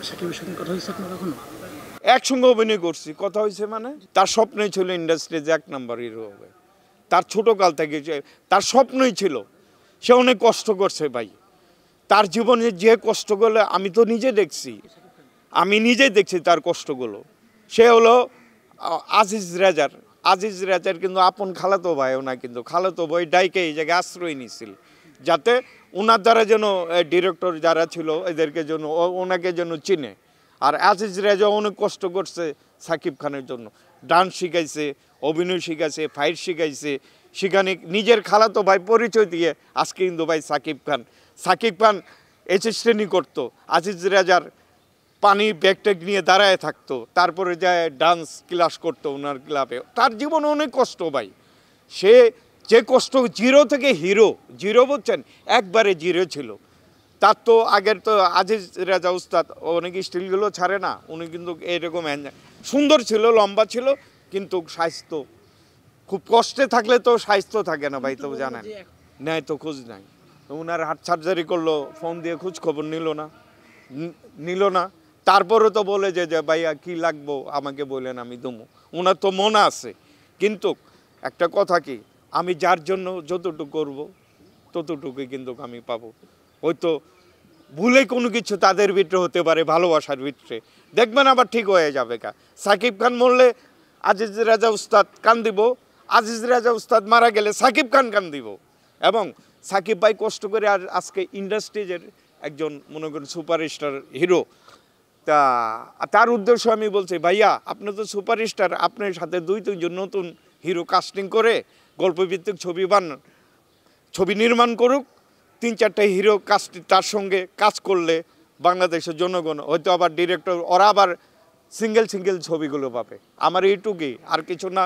সাকিবের সঙ্গে কথা হয়েছে আপনার কখনো? একসঙ্গে অভিনয় করছি, কথা হয়েছে মানে তার স্বপ্নই ছিল ইন্ডাস্ট্রিতে 1 নাম্বার হিরো হবে। তার ছোটোকাল থেকে তার স্বপ্নই ছিল। সে অনেক কষ্ট করছে ভাই, তার জীবনে যে কষ্টগুলো আমি তো নিজে দেখছি, আমি নিজেই দেখছি তার কষ্টগুলো। সে হলো আজিজ রেজার কিন্তু আপন খালাতো ভাইও না, কিন্তু খালাতো ভাই ডাইকে এই জায়গায় আশ্রয় নিয়েছিল যাতে ওনার দ্বারা যেন ডিরেক্টর যারা ছিল এদেরকে যেন ওনাকে যেন চিনে। আর আজিজ রেজা অনেক কষ্ট করছে সাকিব খানের জন্য, ডান্স শিখাইছে, অভিনয় শিখাইছে, ফাইট শিখাইছে, সেখানে নিজের খালাতো ভাই পরিচয় দিয়ে আজকে কিন্তু ভাই সাকিব খান অ্যাসিস্ট্যান্টই করতো, আজিজ রেজার পানি ব্যাগ ট্যাগ নিয়ে দাঁড়ায় থাকতো, তারপরে যায় ডান্স ক্লাস করতো ওনার ক্লাবে। তার জীবনে অনেক কষ্ট ভাই, সে যে কষ্ট জিরো থেকে জিরো বলছেন একবারে জিরো ছিল। তার তো আগের তো আজিজ রেজা উস্তাদ অনেক স্টিলগুলো ছাড়ে না, উনি কিন্তু এরকম সুন্দর ছিল, লম্বা ছিল, কিন্তু স্বাস্থ্য খুব কষ্টে থাকলে তো স্বাস্থ্য থাকে না ভাই, তো জানেন নেয় তো খোঁজ নাই। ওনার হার্ট সার্জারি করলো, ফোন দিয়ে খোঁজ খবর নিল না। তারপরে তো বলে যে ভাইয়া কী লাগবো আমাকে বলেন আমি দমু। ওনার তো মন আছে, কিন্তু একটা কথা কি, আমি যার জন্য যতটুকু করব ততটুকুই কিন্তু আমি পাবো। হয়তো ভুলে কোনো কিছু তাদের ভিতরে হতে পারে, ভালোবাসার ভিতরে দেখবেন আবার ঠিক হয়ে যাবে। সাকিব খান মরলে আজিজ রেজা উস্তাদ কান দিব, আজিজ রেজা উস্তাদ মারা গেলে সাকিব খান কান দিব। এবং সাকিব ভাই কষ্ট করে আর আজকে ইন্ডাস্ট্রিজের একজন মনে করেন সুপারস্টার হিরো। তা তার উদ্দেশ্য আমি বলছি, ভাইয়া আপনি তো সুপারস্টার, আপনার সাথে 2-3 নতুন হিরো কাস্টিং করে গল্পভিত্তিক ছবি নির্মাণ করুক। 3-4টা হিরো কাস্ট তার সঙ্গে কাজ করলে বাংলাদেশের জনগণ হয়তো আবার ডিরেক্টর ওরা আবার সিঙ্গেল ছবিগুলো পাবে। আমার এইটুকুই, আর কিছু না।